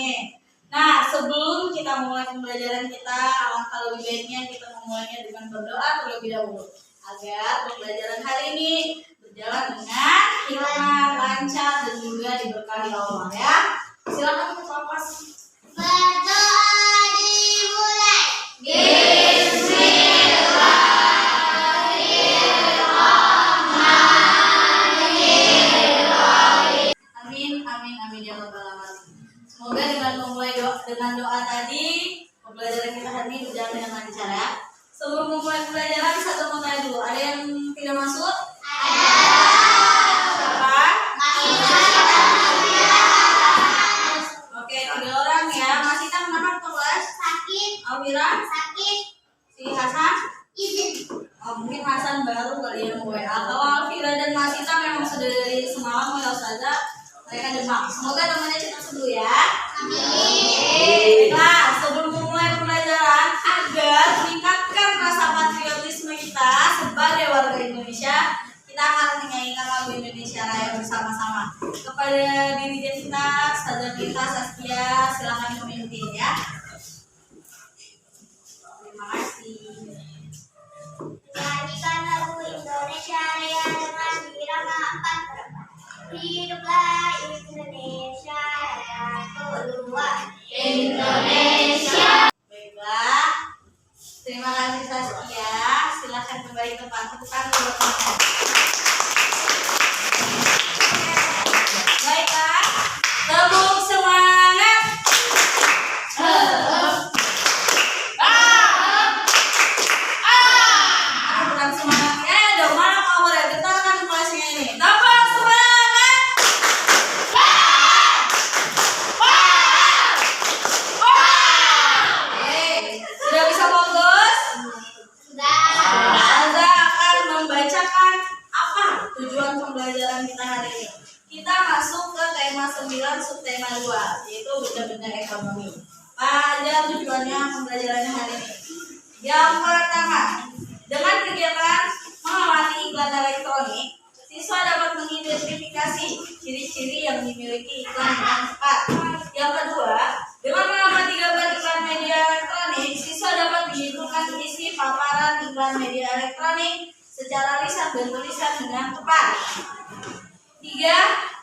nih. Nah, sebelum kita mulai pembelajaran kita, alangkah lebih baiknya kita memulainya dengan berdoa terlebih dahulu agar pembelajaran hari ini berjalan dengan hikmah, lancar, dan juga diberkahi Allah ya. Silakan kita lepas. Berdoa dimulai. Amin ya rabbal alamin. Semoga dengan memulai dengan doa tadi pembelajaran kita hari ini berjalan dengan lancar ya. Sebelum memulai pembelajaran, satu mau tanya dulu, ada yang tidak masuk? Siapa? Oke, 3 orang ya. Mas Ita kenapa kelas? Sakit. Alvira? Sakit. Si Hasan? Izin. Oh, mungkin Hasan baru kali ya mau WA. Kalau Alvira dan Mas Ita memang sudah dari semalam ya Ustazah, mereka demam. Semoga temannya cepat sembuh ya. Amin. Baiklah, sebelum memulai pembelajaran, agar meningkatkan rasa patriotisme kita sebagai warga Indonesia, kita akan menyanyikan lagu Indonesia Raya bersama-sama. Kepada dirijen kita, Ustazah kita Saskia, silakan memimpin ya. Terima kasih. Nyanyikan lagu Indonesia Raya dengan irama 4/4. Hiduplah Indonesia Raya kedua. Indonesia. Baiklah, terima kasih Saskia. Silakan kembali ke tempat teman. Baiklah, tepuk semangat. Bukan semangatnya dong, mana kamu ya? Getar kan kelasnya ini. Tepuk semangat. Sudah bisa fokus? Sudah. Ustazah akan membacakan apa tujuan pembelajaran kita hari ini. Kita masuk ke tema 9 subtema 2, yaitu benda-benda ekonomi. Pada tujuannya pembelajarannya hari ini. Yang pertama, dengan kegiatan mengamati iklan elektronik, siswa dapat mengidentifikasi ciri-ciri yang dimiliki iklan dengan tepat. Yang kedua, dengan mengamati gambar iklan media elektronik, siswa dapat menyimpulkan isi paparan iklan media elektronik secara lisan dan tulisan dengan tepat. 3.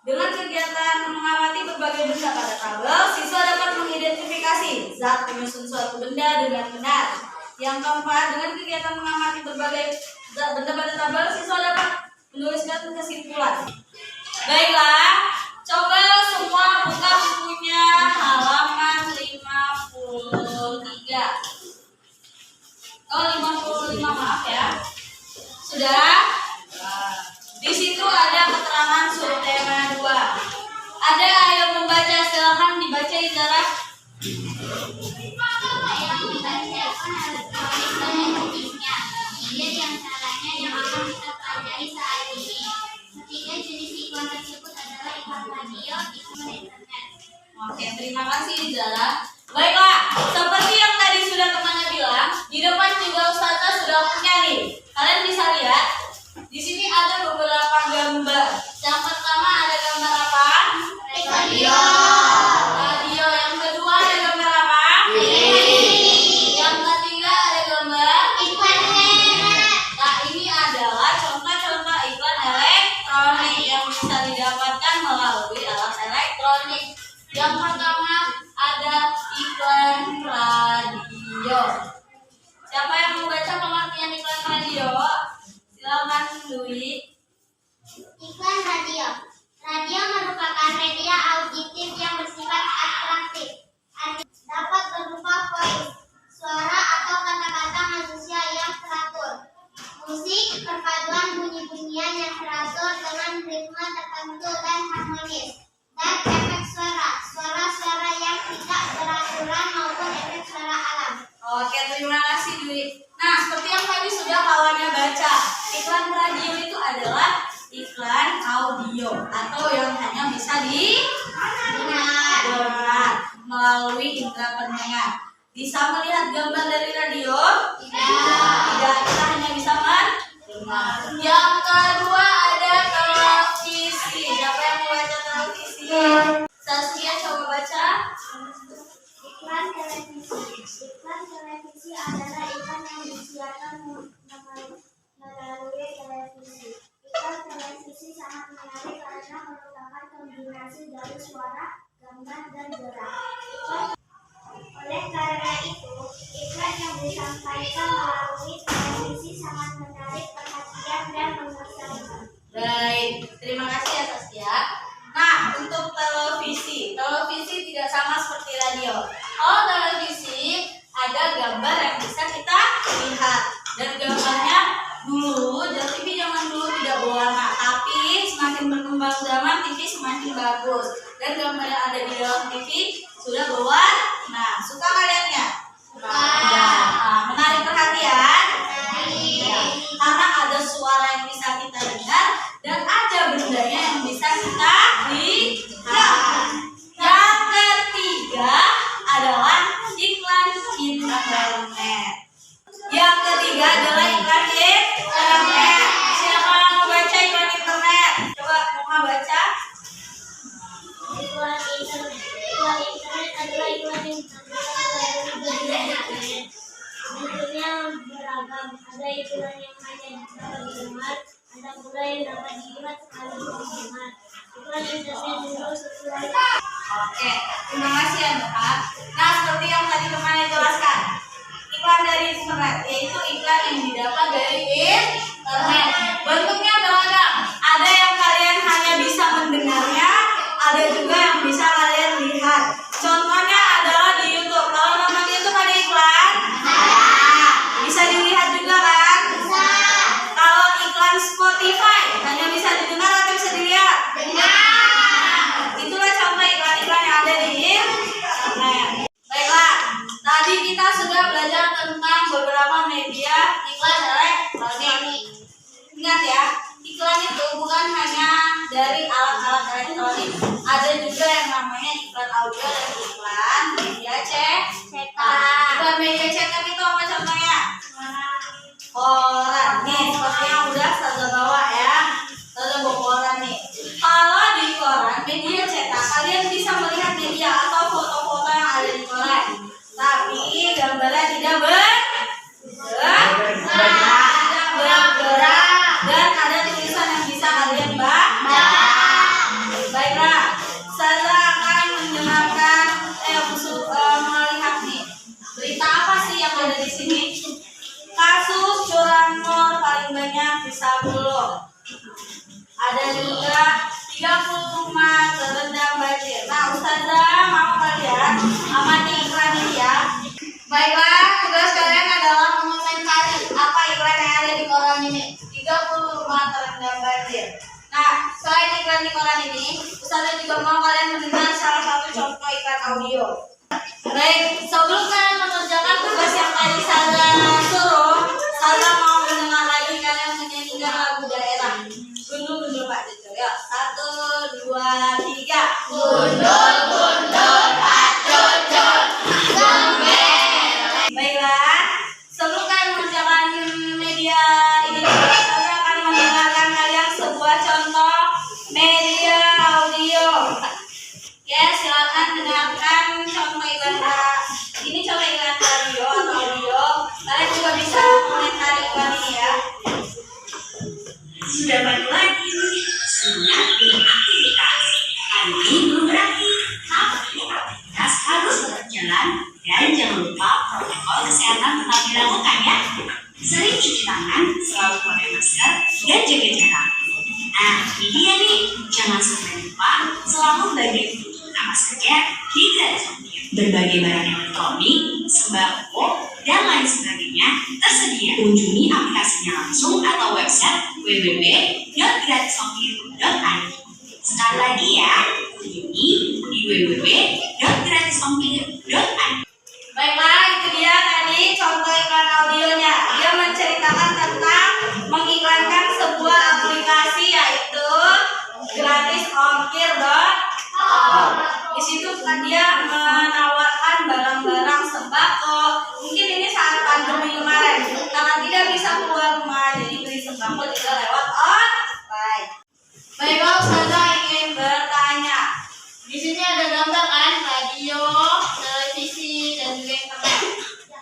Dengan kegiatan mengamati berbagai benda pada tabel, siswa dapat mengidentifikasi zat penyusun suatu benda dengan benar. Yang keempat, dengan kegiatan mengamati berbagai zat benda pada tabel, siswa dapat menuliskan kesimpulan. Baiklah, coba semua buka bukunya halaman 53. Oh, 55, maaf ya. Sudah? Di situ ada keterangan subtema 2. Ada yang membaca, silakan dibaca Izara. Yang membacakan elektronik dan jenisnya. Kemudian yang caranya yang akan kita pelajari saat ini. Ketiga, jenis iklan tersebut adalah iklan radio, iklan internet. Oke, terima kasih Izara. Baiklah, seperti yang tadi sudah temannya bilang, di depan juga Ustazah sudah punya nih. Kalian bisa lihat, di sini ada beberapa gambar. Yang pertama ada gambar apa? Radio. Radio. Yang kedua ada gambar apa? Yang ketiga ada gambar Iklan internet. Nah, ini adalah contoh-contoh iklan elektronik yang bisa didapatkan melalui alat elektronik. Yang pertama ada iklan radio. Siapa yang membaca pengertian iklan radio? Silakan Dwi. Iklan radio. Radio merupakan media auditif yang bersifat atraktif. Dapat berupa voice, suara atau kata-kata manusia yang teratur. Musik, perpaduan bunyi-bunyian yang teratur dengan ritme tertentu dan harmonis. Dan efek suara, suara-suara yang tidak beraturan maupun efek suara alam. Oke, terima kasih Dwi. Nah, seperti yang tadi sudah kawannya baca, iklan radio itu adalah iklan audio atau yang hanya bisa didengar melalui indera pendengar. Bisa melihat gambar dari radio? Tidak, kita hanya bisa mendengar. Yang kedua ada televisi. Siapa yang membaca televisi? Saskia televisi sangat menarik karena merupakan kombinasi dari suara, gambar, dan gerak. Oleh karena itu, iklan yang disampaikan melalui televisi sangat menarik perhatian dan mengesankan. Baik, terima kasih ya Saskia. Nah, untuk televisi tidak sama seperti radio. Kalau televisi ada gambar yang bisa kita lihat, dan gambarnya dulu, TV zaman dulu tidak berwarna, tapi semakin berkembang zaman TV semakin bagus, dan gambar yang ada di dalam TV sudah berwarna. Suka kaliannya? Nah, menarik perhatian. Ya, karena ada suara yang bisa kita dengar dan ada bendanya yang bisa kita lihat. Yang ketiga adalah iklan internet. Yang ketiga adalah iklan internet. Siapa yang mau baca iklan internet? Coba mau baca. Iklan internet adalah iklan yang terbuat dari internet. Bentuknya beragam. Ada iklan yang hanya dapat didengar, ada pula yang dapat dilihat sekaligus didengar. Iklan internet dulu sesuai. Oke, terima kasih ya Mbak. Nah, seperti yang tadi kemarin jelaskan, iklan dari internet yaitu iklan yang didapat dari internet. Bentuknya beragam. Ada yang kalian hanya bisa mendengarnya, ada juga yang bisa kalian lihat. Contohnya adalah di YouTube. Kalau nonton YouTube ada iklan? Nah, bisa dilihat juga kan? Bisa. Kalau iklan Spotify hanya bisa didengar atau bisa dilihat? Itulah contoh iklan-iklan yang ada di internet. Baiklah, tadi kita sudah belajar tentang beberapa media iklan elektronik. Ingat ya, iklan itu bukan hanya dari alat-alat elektronik, ada juga yang namanya iklan audio dan iklan media cetak. Iklan media cetak itu apa contohnya? Koran. Nih, seperti yang udah saya bawa ya. Saya bawa koran nih. Kalau di koran media cetak, kalian bisa melihat media atau foto-foto yang ada di koran. Tapi gambarnya tidak bergerak dan ada tulisan yang bisa kalian baca. Baiklah, saya akan mendengarkan melihat nih berita apa sih yang ada di sini. Kasus curanmor paling banyak di Sabulu. Ada juga 30 rumah terendam banjir. Nah, Ustazah mau kalian amati iklan ini ya. Baiklah, tugas kalian adalah mengomentari apa iklan yang ada di koran ini. 30 rumah terendam banjir. Nah, selain iklan di koran ini, Ustazah juga mau kalian mendengar salah satu contoh iklan audio. Baik, sebelum kalian mengerjakan tugas yang tadi saya suruh, saya mau mendengar lagi kalian menyanyikan lagu daerah. Gundul Pak Jojo. Ya, 1, 2, 3. Gundul Pak Jojo. Baiklah, sebelum kalian mengerjakan media ini, saya akan mendengarkan kalian sebuah contoh media audio. Ya, silakan dengarkan contoh iklan. Ini contoh iklan radio atau audio. Kalian juga bisa komentari iklan ini ya. Sudah balik lagi, semangat beraktivitas. Hari ini belum berakhir, tapi aktivitas harus tetap jalan dan jangan lupa protokol kesehatan tetap dilakukan ya. Sering cuci tangan, selalu pakai masker, dan jaga jarak. Nah, ini dia nih, jangan sampai lupa selalu bagi kebutuhan apa saja di gratis ongkir. Berbagai barang elektronik, sembako, dan lain sebagainya tersedia. Kunjungi aplikasinya langsung atau website www.gratisongkir.id. Sekali lagi ya, kunjungi di www.gratisongkir.id. Baiklah, itu dia tadi contoh iklan audionya. Dia menceritakan tentang mengiklankan sebuah aplikasi yaitu gratisongkir.com. Di situ dia menawarkan barang-barang sembako. Mungkin ini saat pandemi kemarin karena tidak bisa keluar rumah, jadi beli sembako juga lewat online. Baiklah, Ustazah ingin bertanya. Di sini ada gambar kan, radio, televisi, dan juga internet.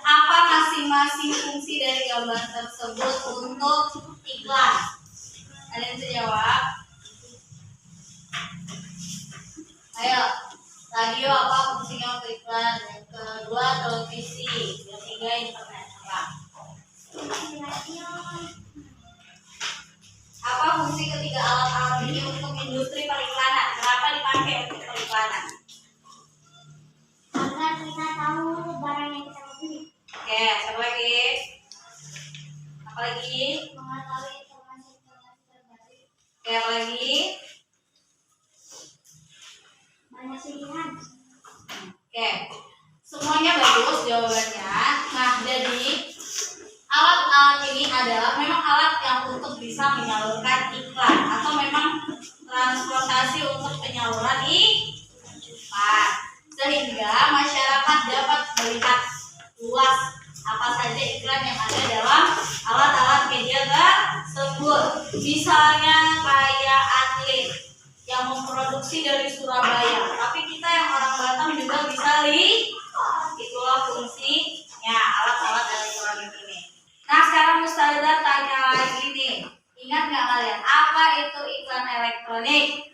Apa masing-masing fungsi dari gambar tersebut untuk iklan? Ada yang bisa jawab? Radio apa fungsinya untuk iklan? Yang kedua televisi, yang ketiga internet. Radio. Apa fungsi ketiga alat-alat ini untuk industri periklanan? Kenapa dipakai untuk periklanan? Agar kita tahu barang yang kita mau beli. Oke, satu lagi. Apa lagi? Mengetahui informasi-informasi terbaru. Oke, apa lagi? Banyak pilihan. Oke, semuanya bagus jawabannya. Nah, jadi alat-alat ini adalah memang alat yang untuk bisa menyalurkan iklan atau memang transportasi untuk penyaluran iklan, sehingga masyarakat dapat melihat luas apa saja iklan yang ada dalam alat-alat media tersebut. Misalnya kayak atlet yang memproduksi dari Surabaya, tapi kita yang orang Batam juga bisa lihat. Itulah fungsinya alat-alat elektronik ini. Nah, sekarang Ustazah tanya lagi nih, ingat nggak kalian apa itu iklan elektronik?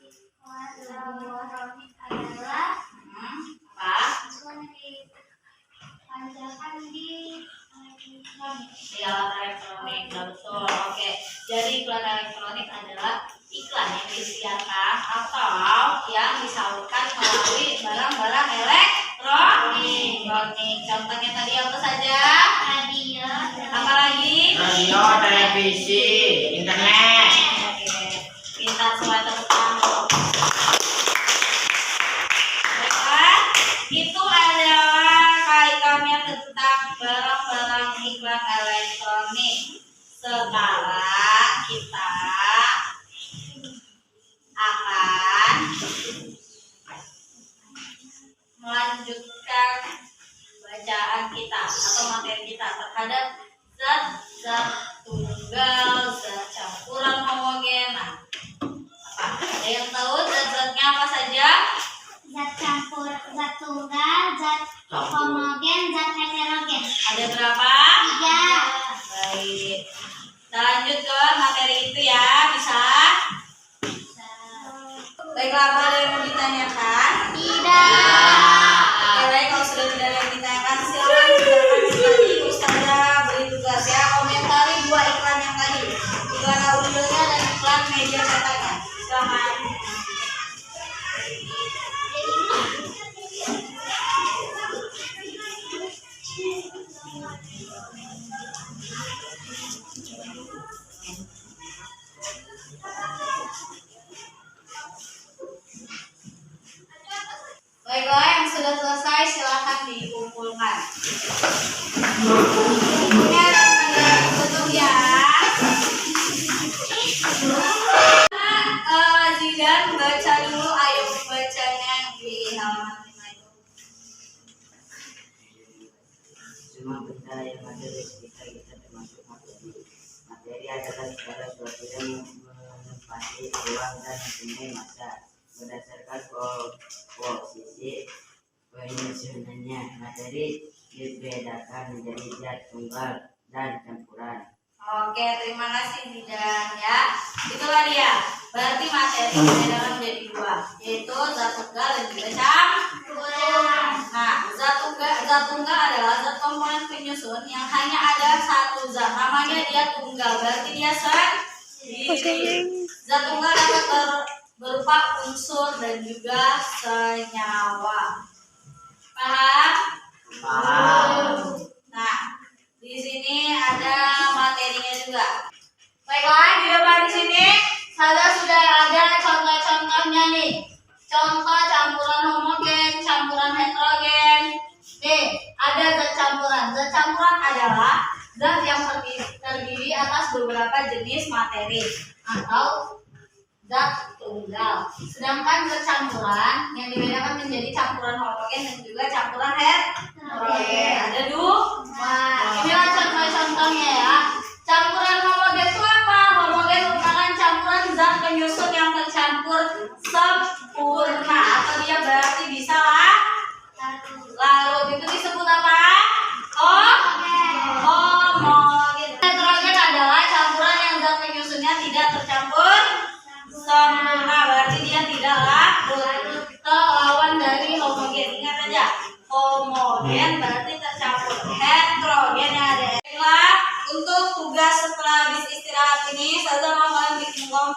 Iklan elektronik adalah Apa? iklan dipancarkan di elektronik. Di alat elektronik, betul. Oke, jadi iklan elektronik adalah iklan yang disiarkan atau yang disalurkan melalui barang-barang elektronik. Contohnya tadi apa saja? Radio. Apa lagi? Radio, televisi, internet. Oke, pintar semua tepuk tangan. Baiklah, itu adalah kaitannya tentang barang-barang iklan elektronik. Sekarang kita akan melanjutkan bacaan kita atau materi kita terhadap zat-zat tunggal, zat campuran homogen. Nah, apa? Ada yang tahu zat-zatnya apa saja? Zat campur, zat tunggal, zat homogen, zat heterogen. Ada berapa? 3. Baik. Kita lanjut ke materi itu ya, bisa? Baiklah, apa ada yang mau ditanyakan? Tidak. Oke, baik, kalau sudah tidak ada yang ditanyakan, silakan tadi Ustazah beri tugas ya, komentari 2 iklan yang tadi, iklan audionya dan iklan media cetaknya. Silakan. Baiklah, yang sudah selesai silakan dikumpulkan. Ingat, tutup ya. Zidan baca dulu, ayo bacanya di halaman 5 itu. Semua benda yang ada di sekitar kita termasuk materi. Materi adalah segala sesuatu yang menempati ruang dan mempunyai massa. Berdasarkan posisi penyusunannya, materi dibedakan menjadi zat tunggal dan campuran. Oke, terima kasih Zidan ya. Itulah dia. Berarti materi dibedakan menjadi 2, yaitu zat tunggal dan juga campuran. Nah, zat tunggal adalah zat komponen penyusun yang hanya ada satu zat. Namanya dia tunggal, berarti dia sendiri. Zat tunggal dapat berupa unsur dan juga senyawa. Paham? Paham. Nah, di sini ada materinya juga. Baiklah, di depan sini saya sudah ada contoh-contohnya nih. Contoh campuran homogen, campuran heterogen. Nih, ada zat campuran. Zat campuran adalah zat yang terdiri atas beberapa jenis materi atau zat tunggal. Sedangkan zat campuran yang dibedakan menjadi campuran homogen dan juga campuran heterogen. Ada 2. Inilah contoh-contohnya ya. Campuran homogen itu apa? Homogen merupakan campuran zat penyusun yang tercampur sempurna atau dia berarti bisa larut. Itu disebut apa? Homogen. Heterogen adalah campuran yang zat penyusunnya tidak tercampur sempurna, berarti dia tidak larut.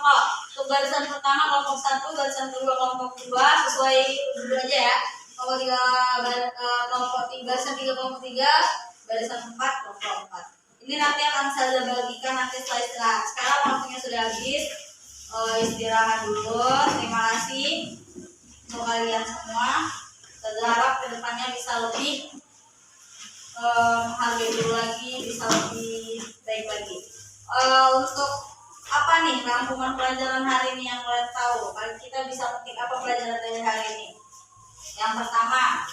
kelompok. Untuk barisan pertama kelompok 1, barisan kedua kelompok 2 sesuai dulu aja ya. Kelompok 3 barisan 3 kelompok 3, barisan 4 kelompok 4. Ini nanti akan saya bagikan nanti setelah istirahat. Sekarang waktunya sudah habis. Istirahat dulu. Terima kasih untuk kalian semua. Saya harap kedepannya bisa lebih menghargai dulu lagi, bisa lebih baik lagi. Untuk apa nih rangkuman pelajaran hari ini yang kalian tahu? Kita bisa petik apa pelajaran dari hari ini? Yang pertama,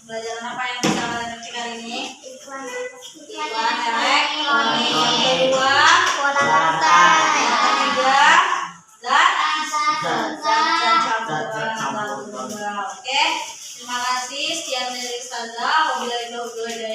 pelajaran apa yang bisa kalian petik hari ini? Iklan elektronik. Yang kedua, Pola rantai. yang ketiga, zat campur. Oke, terima kasih. Sekian dari Ustazah. Wabillahi taufiq wal hidayah.